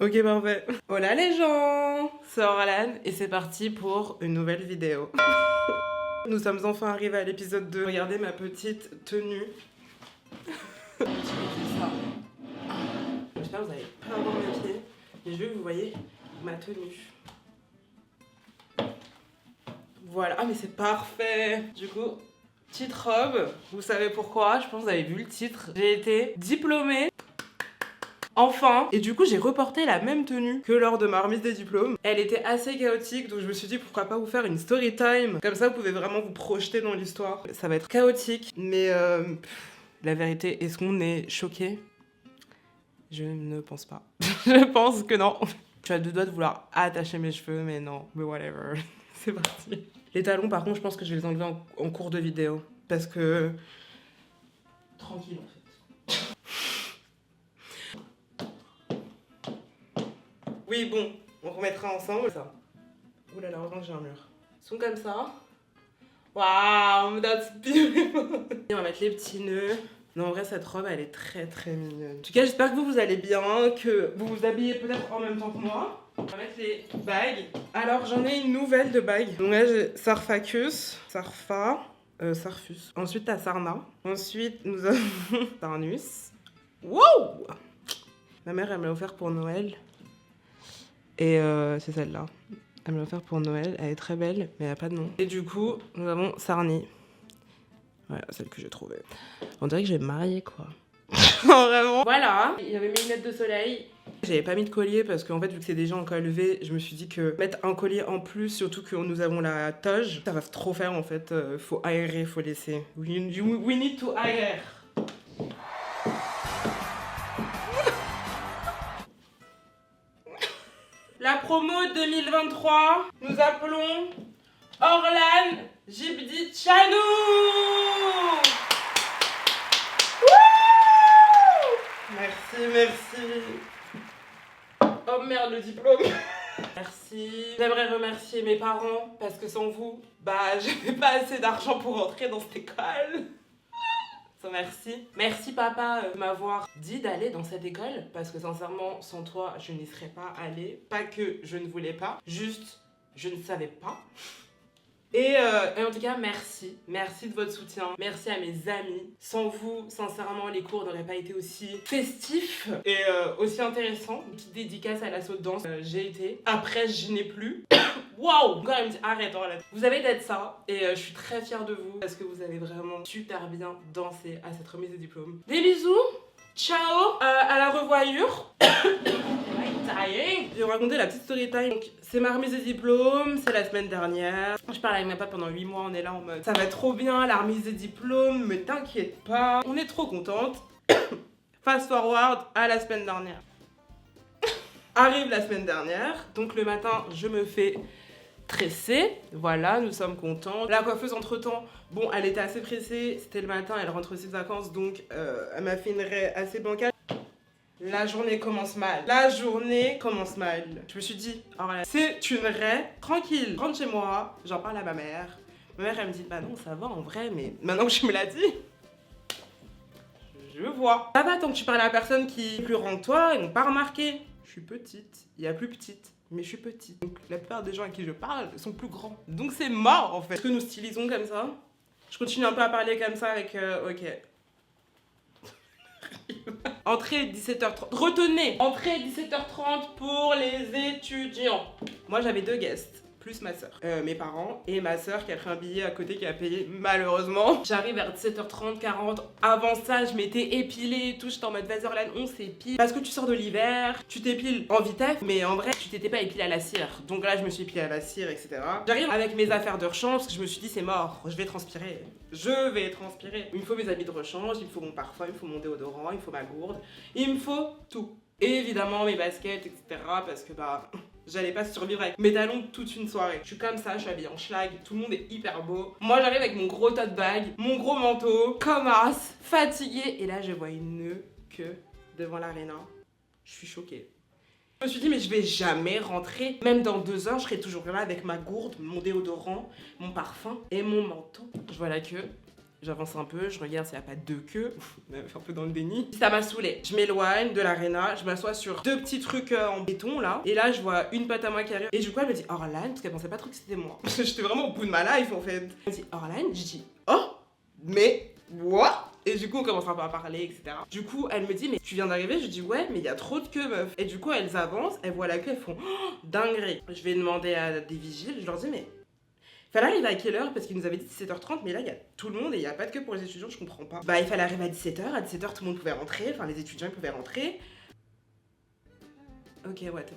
Ok, parfait. Hola les gens, c'est Orlan et c'est parti pour une nouvelle vidéo. Nous sommes enfin arrivés à l'épisode 2. Regardez ma petite tenue. J'espère que vous n'allez pas avoir mes pieds. Et je veux que vous voyez ma tenue. Voilà, ah mais c'est parfait. Du coup, petite robe, vous savez pourquoi, je pense que vous avez vu le titre. J'ai été diplômée. Enfin, et du coup j'ai reporté la même tenue que lors de ma remise des diplômes. Elle était assez chaotique, donc je me suis dit pourquoi pas vous faire une story time. Comme ça vous pouvez vraiment vous projeter dans l'histoire. Ça va être chaotique, mais la vérité, est-ce qu'on est choqué? Je ne pense pas. Je pense que non. Je suis à deux doigts de vouloir attacher mes cheveux, mais non, mais whatever. C'est parti. Les talons par contre je pense que je vais les enlever en cours de vidéo. Parce que... Tranquille en fait. Oui, bon, on remettra ensemble ça. Ouh là là, heureusement que j'ai un mur. Ils sont comme ça. Waouh, that's beautiful. Et on va mettre les petits nœuds. Non, en vrai, cette robe, elle est très très mignonne. En tout cas, j'espère que vous allez bien, que vous vous habillez peut-être en même temps que moi. On va mettre les bagues. Alors, j'en ai une nouvelle de bague. Donc là, j'ai Sarfacus, Sarfa, Sarfus. Ensuite, t'as Sarna. Ensuite, nous avons Sarnus. Wow! Ma mère, elle me l'a offert pour Noël. Et c'est celle-là. Elle me l'a offert pour Noël. Elle est très belle, mais elle n'a pas de nom. Et du coup, nous avons Sarni. Voilà, celle que j'ai trouvée. On dirait que je vais me marier, quoi. Vraiment. Voilà. Il y avait mes lunettes de soleil. J'avais pas mis de collier parce qu'en fait, vu que c'est déjà en col levé, je me suis dit que mettre un collier en plus, surtout que nous avons la toge, ça va trop faire en fait. Faut aérer, faut laisser. We need to air. La promo 2023, nous appelons Orlan Jibdi Chanou. Merci, merci. Oh merde, le diplôme. Merci. J'aimerais remercier mes parents parce que sans vous, bah j'avais pas assez d'argent pour entrer dans cette école. Merci. Merci papa de m'avoir dit d'aller dans cette école parce que sincèrement sans toi je n'y serais pas allée. Pas que je ne voulais pas, juste je ne savais pas. Et en tout cas merci, merci de votre soutien, merci à mes amis. Sans vous, sincèrement, les cours n'auraient pas été aussi festifs et aussi intéressants. Une petite dédicace à l'assaut de danse, j'ai été. Après, je n'ai plus. Waouh! Encore elle me dit arrête, arrête. Vous avez d'être ça et je suis très fière de vous parce que vous avez vraiment super bien dansé à cette remise de diplôme. Des bisous, ciao, à la revoyure. Je vais vous raconter la petite story time. Donc, c'est ma remise de diplôme, c'est la semaine dernière. Je parle avec ma pote pendant 8 mois, on est là en mode ça va trop bien, la remise de diplôme, mais t'inquiète pas, on est trop contente. Fast forward à la semaine dernière. Arrive la semaine dernière, donc le matin, je me fais tresser. Voilà, nous sommes contents. La coiffeuse, entre-temps, bon, elle était assez pressée, c'était le matin, elle rentre aussi de vacances, donc elle m'a fait une raie assez bancale. La journée commence mal. La journée commence mal. Je me suis dit, oh là, c'est une raie, tranquille. Je rentre chez moi, j'en parle à ma mère. Ma mère, elle me dit, bah non, ça va en vrai, mais maintenant que je me l'ai dit, je vois. Ça va tant que tu parles à la personne qui est plus grand que toi, ils n'ont pas remarqué. Je suis petite, il y a plus petite, mais je suis petite. Donc la plupart des gens à qui je parle sont plus grands. Donc c'est mort en fait. Est-ce que nous stylisons comme ça? Je continue un peu à parler comme ça avec, ok. Entrée 17h30. Retenez, entrée 17h30 pour les étudiants. Moi j'avais deux guests, plus ma soeur. Mes parents et ma soeur qui a pris un billet à côté qui a payé malheureusement. J'arrive vers 17h30, 40. Avant ça, je m'étais épilée et tout. J'étais en mode vas-y Orlan, on s'épile. Parce que tu sors de l'hiver, tu t'épiles en vitesse, mais en vrai, tu t'étais pas épilée à la cire. Donc là, je me suis épilée à la cire, etc. J'arrive avec mes affaires de rechange parce que je me suis dit c'est mort, je vais transpirer. Je vais transpirer. Il me faut mes habits de rechange, il me faut mon parfum, il me faut mon déodorant, il me faut ma gourde. Il me faut tout. Et évidemment mes baskets, etc. Parce que bah, j'allais pas survivre avec mes talons toute une soirée. Je suis comme ça, je suis habillée en schlag, tout le monde est hyper beau. Moi j'arrive avec mon gros tote bag, mon gros manteau, comme as, fatiguée. Et là je vois une queue devant l'aréna. Je suis choquée. Je me suis dit mais je vais jamais rentrer. Même dans 2 heures, je serai toujours là avec ma gourde, mon déodorant, mon parfum et mon manteau. Je vois la queue. J'avance un peu, je regarde s'il n'y a pas deux queues, un peu dans le déni. Ça m'a saoulée. Je m'éloigne de l'aréna, je m'assois sur deux petits trucs en béton là. Et là, je vois une pote à moi qui arrive. Et du coup, elle me dit Orlan, parce qu'elle pensait pas trop que c'était moi. Parce que j'étais vraiment au bout de ma life en fait. Elle me dit Orlan, je dis oh, mais what? Et du coup, on commence un peu à parler, etc. Du coup, elle me dit, mais tu viens d'arriver? Je dis, ouais, mais il y a trop de queues, meuf. Et du coup, elles avancent, elles voient la queue, elles font oh, dinguerie. Je vais demander à des vigiles, je leur dis, mais fallait arriver à quelle heure? Parce qu'ils nous avaient dit 17h30, mais là, il y a tout le monde et il n'y a pas de queue pour les étudiants, je comprends pas. Bah, il fallait arriver à 17h. À 17h, tout le monde pouvait rentrer, enfin, les étudiants ils pouvaient rentrer. Ok, whatever.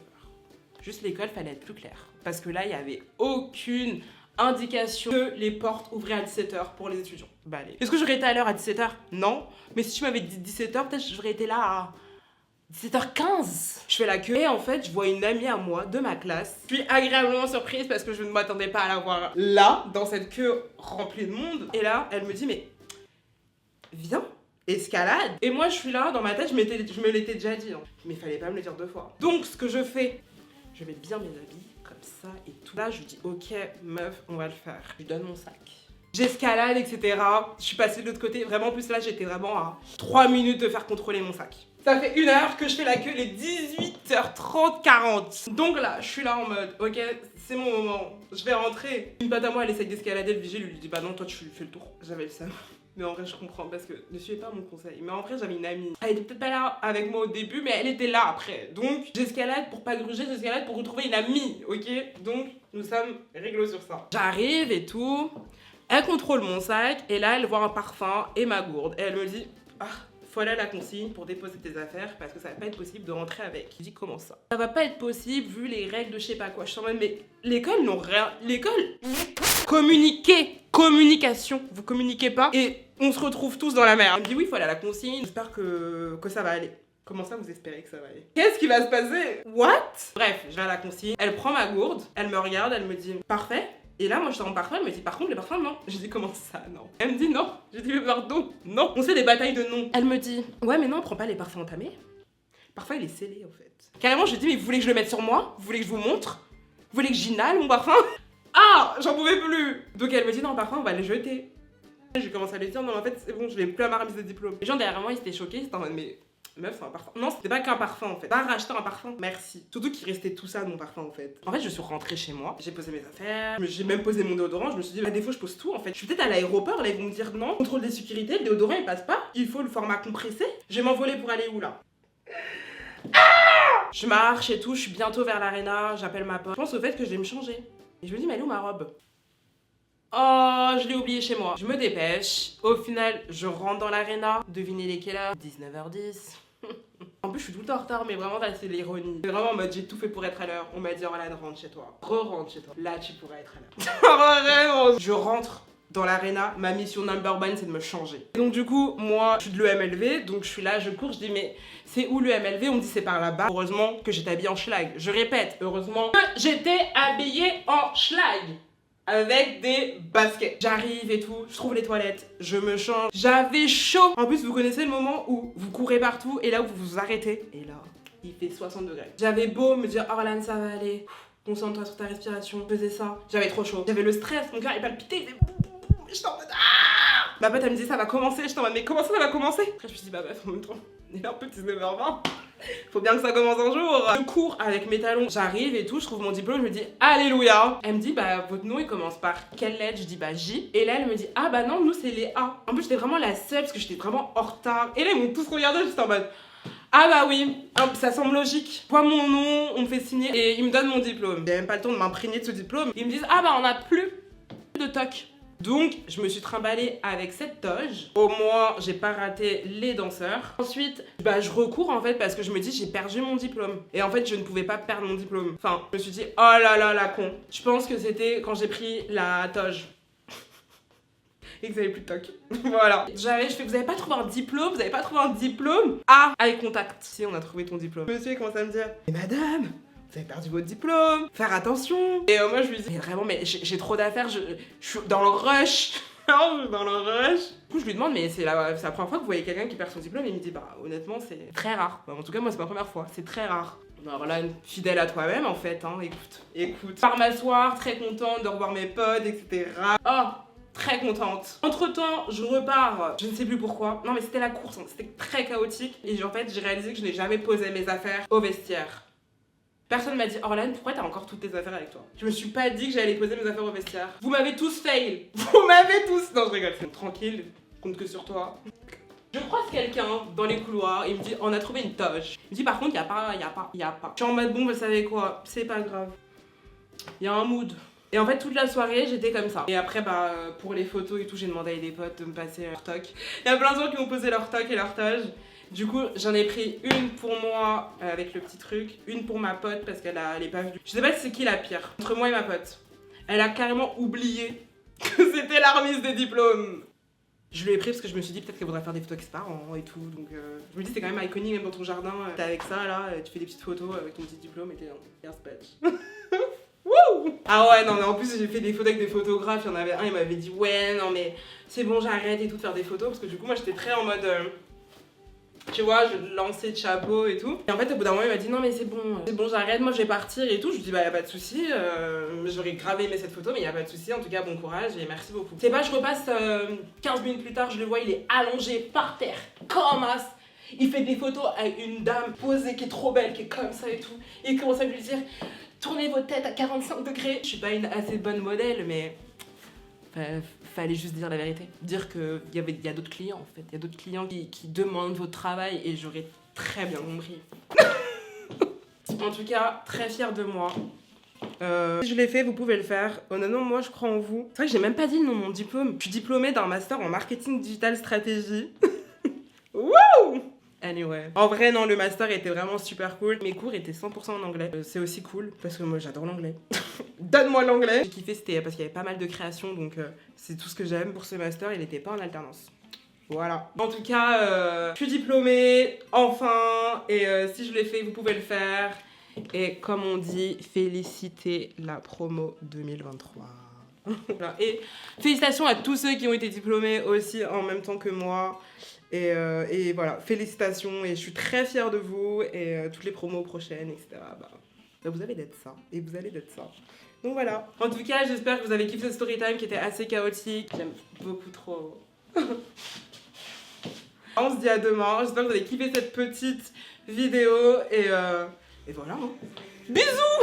Juste l'école, fallait être plus clair. Parce que là, il n'y avait aucune indication que les portes ouvraient à 17h pour les étudiants. Bah allez. Est-ce que j'aurais été à l'heure à 17h? Non. Mais si tu m'avais dit 17h, peut-être j'aurais été là à 17h15. Je fais la queue et en fait, je vois une amie à moi de ma classe. Je suis agréablement surprise parce que je ne m'attendais pas à la voir là, dans cette queue remplie de monde. Et là, elle me dit, mais viens, escalade. Et moi, je suis là, dans ma tête, je me l'étais déjà dit. Hein. Mais il fallait pas me le dire deux fois. Donc, ce que je fais, je mets bien mes habits, comme ça et tout. Là, je lui dis, ok, meuf, on va le faire. Je lui donne mon sac. J'escalade, etc. Je suis passée de l'autre côté. Vraiment, en plus, là, j'étais vraiment à 3 minutes de faire contrôler mon sac. Ça fait 1 heure que je fais la queue, les 18h30, 40. Donc là, je suis là en mode, ok, c'est mon moment, je vais rentrer. Une pote à moi, elle essaye d'escalader, le vigile lui dit, bah non, toi, tu fais le tour. J'avais le seum. Mais en vrai, je comprends parce que ne suivez pas mon conseil. Mais en vrai, j'avais une amie. Elle était peut-être pas là avec moi au début, mais elle était là après. Donc, j'escalade pour pas gruger, j'escalade pour retrouver une amie, ok? Donc, nous sommes réglo sur ça. J'arrive et tout. Elle contrôle mon sac et là, elle voit un parfum et ma gourde. Et elle me dit, ah, faut aller à la consigne pour déposer tes affaires parce que ça va pas être possible de rentrer avec. Je dis, comment ça? Ça va pas être possible vu les règles de je sais pas quoi. Je suis en mode, mais l'école n'ont rien. L'école. Communiquez! Communication. Vous communiquez pas et on se retrouve tous dans la merde. Elle me dit, oui, il faut aller à la consigne. J'espère que ça va aller. Comment ça, vous espérez que ça va aller? Qu'est-ce qui va se passer? What? Bref, je vais à la consigne. Elle prend ma gourde, elle me regarde, elle me dit, parfait. Et là, moi, je suis en parfum, elle me dit, par contre, les parfums, non. J'ai dit, comment ça, non? Elle me dit, non. J'ai dit, mais pardon, non. On fait des batailles de non. Elle me dit, ouais, mais non, on prend pas les parfums entamés. Parfois, il est scellé, en fait. Carrément, je lui dis, mais vous voulez que je le mette sur moi? Vous voulez que je vous montre? Vous voulez que j'inhale mon parfum? Ah, j'en pouvais plus. Donc, elle me dit, non, parfum, on va les jeter. J'ai commencé à lui dire, non, en fait, c'est bon, je vais plus à ma remise de diplôme. Les gens derrière moi, ils étaient choqués, ils étaient en mode, mais meuf, c'est un parfum. Non, c'était pas qu'un parfum en fait. Pas racheter un parfum, merci. Surtout qu'il restait tout ça de mon parfum en fait. En fait, je suis rentrée chez moi, j'ai posé mes affaires, j'ai même posé mon déodorant. Je me suis dit, à défaut, je pose tout en fait. Je suis peut-être à l'aéroport, là, ils vont me dire non, contrôle des sécurités, le déodorant il passe pas. Il faut le format compressé. Je vais m'envoler pour aller où là? Je marche et tout, je suis bientôt vers l'aréna, j'appelle ma pote. Je pense au fait que je vais me changer. Et je me dis, mais elle est où ma robe? Oh, je l'ai oublié chez moi. Je me dépêche. Au final, je rentre dans l'aréna. Devinez les quelle heure? 19h10. En plus, je suis tout le temps en retard, mais vraiment, là, c'est l'ironie. C'est vraiment en mode, j'ai tout fait pour être à l'heure. On m'a dit, Orlan, rentre chez toi. Re-rentre chez toi. Là, tu pourras être à l'heure. Vraiment. Je rentre dans l'aréna. Ma mission number one, c'est de me changer. Donc, du coup, moi, je suis de l'EMLV. Donc, je suis là, je cours, je dis, mais c'est où l'EMLV? On me dit, c'est par là-bas. Heureusement que j'étais habillée en schlag. Je répète, heureusement que j'étais habillée en schlag. Avec des baskets. J'arrive et tout, je trouve les toilettes, je me change. J'avais chaud. En plus, vous connaissez le moment où vous courez partout et là où vous vous arrêtez. Et là, il fait 60 degrés. J'avais beau me dire, Orlan, ça va aller. Concentre-toi sur ta respiration. Je faisais ça. J'avais trop chaud. J'avais le stress, mon cœur il palpitait. Il faisait j'étais en mode ah. Ma pote elle me disait ça va commencer. J'étais en mode mais comment ça va commencer? Après je me suis dit bah bref en même temps. Il est un peu 19h20. Faut bien que ça commence un jour. Je cours avec mes talons, j'arrive et tout, je trouve mon diplôme, je me dis alléluia. Elle me dit bah votre nom il commence par quelle lettre? Je dis bah J. Et là elle me dit ah bah non nous c'est les A. En plus j'étais vraiment la seule parce que j'étais vraiment en retard. Et là ils m'ont tous regardé, j'étais en mode ah bah oui, ça semble logique. Je vois mon nom, on me fait signer et ils me donnent mon diplôme. J'ai même pas le temps de m'imprégner de ce diplôme. Ils me disent ah bah on a plus de toc. Donc, je me suis trimballée avec cette toge. Au moins, j'ai pas raté les danseurs. Ensuite, bah, je recours en fait parce que je me dis j'ai perdu mon diplôme. Et en fait, je ne pouvais pas perdre mon diplôme. Enfin, je me suis dit oh là là, la con. Je pense que c'était quand j'ai pris la toge. Et que vous avez plus de toc. Voilà. J'arrive, je fais vous avez pas trouvé un diplôme? Vous avez pas trouvé un diplôme? Ah, eye contact. Si, on a trouvé ton diplôme. Monsieur commence à me dire mais madame, vous avez perdu votre diplôme, faire attention. Et moi je lui dis mais vraiment mais j'ai trop d'affaires, je suis dans le rush. Je suis dans le rush. Du coup je lui demande mais c'est la première fois que vous voyez quelqu'un qui perd son diplôme? Et il me dit bah honnêtement c'est très rare. Bah, en tout cas moi c'est ma première fois, c'est très rare. Alors là, fidèle à toi-même en fait, hein, écoute. Par m'asseoir, très contente de revoir mes potes, etc. Oh, très contente. Entre temps, je repars, je ne sais plus pourquoi. Non mais c'était la course, hein. C'était très chaotique. Et en fait, j'ai réalisé que je n'ai jamais posé mes affaires au vestiaire. Personne m'a dit, Orlan, pourquoi t'as encore toutes tes affaires avec toi? Je me suis pas dit que j'allais poser mes affaires au vestiaire. Vous m'avez tous fail. Vous m'avez tous... Non, je rigole. Tranquille, je compte que sur toi. Je croise quelqu'un dans les couloirs, il me dit, on a trouvé une toge. Il me dit, par contre, y a pas. Je suis en mode, bon, vous savez quoi? C'est pas grave. Il y a un mood. Et en fait, toute la soirée, j'étais comme ça. Et après, bah, pour les photos et tout, j'ai demandé à des potes de me passer leur toc. Il y a plein de gens qui m'ont posé leur toc et leur toge. Du coup, j'en ai pris une pour moi avec le petit truc, une pour ma pote parce qu'elle est pas venue. Je sais pas si c'est qui la pire, entre moi et ma pote. Elle a carrément oublié que c'était la remise des diplômes. Je lui ai pris parce que je me suis dit peut-être qu'elle voudrait faire des photos avec ses parents et tout. Donc je me dis c'est quand même iconique, même dans ton jardin, t'es avec ça là, tu fais des petites photos avec ton petit diplôme et t'es un yes bitch. Wouh! Ah ouais, non mais en plus j'ai fait des photos avec des photographes, il y en avait un, il m'avait dit ouais non mais c'est bon j'arrête et tout de faire des photos parce que du coup moi j'étais très en mode... tu vois, je lançais de chapeau et tout. Et en fait, au bout d'un moment, il m'a dit non, mais c'est bon, j'arrête, moi je vais partir et tout. Je lui dis bah, y a pas de souci, j'aurais grave aimé cette photo, mais y a pas de souci. En tout cas, bon courage et merci beaucoup. C'est pas, je repasse 15 minutes plus tard, je le vois, il est allongé par terre, comme as. Il fait des photos avec une dame posée qui est trop belle, qui est comme ça et tout. Et il commence à lui dire tournez votre tête à 45 degrés. Je suis pas une assez bonne modèle, mais. Fallait juste dire la vérité. Dire qu'il y a d'autres clients en fait. Il y a d'autres clients qui demandent votre travail et j'aurais très bien compris. En tout cas, très fière de moi. Si je l'ai fait, vous pouvez le faire. Honnêtement, moi je crois en vous. C'est vrai que j'ai même pas dit le nom de mon diplôme. Je suis diplômée d'un master en marketing digital stratégie. Wouh! Anyway. En vrai, non, le master était vraiment super cool. Mes cours étaient 100% en anglais. C'est aussi cool parce que moi j'adore l'anglais. Donne-moi l'anglais. J'ai kiffé, c'était parce qu'il y avait pas mal de créations, donc c'est tout ce que j'aime pour ce master. Il n'était pas en alternance. Voilà. En tout cas, je suis diplômée, enfin. Et si je l'ai fait, vous pouvez le faire. Et comme on dit, félicitez la promo 2023. Voilà. Et félicitations à tous ceux qui ont été diplômés aussi en même temps que moi. Et voilà, félicitations et je suis très fière de vous et toutes les promos prochaines, etc. Bah, vous allez d'être ça et vous allez d'être ça. Donc voilà. En tout cas, j'espère que vous avez kiffé ce story time qui était assez chaotique. J'aime beaucoup trop. On se dit à demain. J'espère que vous avez kiffé cette petite vidéo et voilà. Hein. Bisous.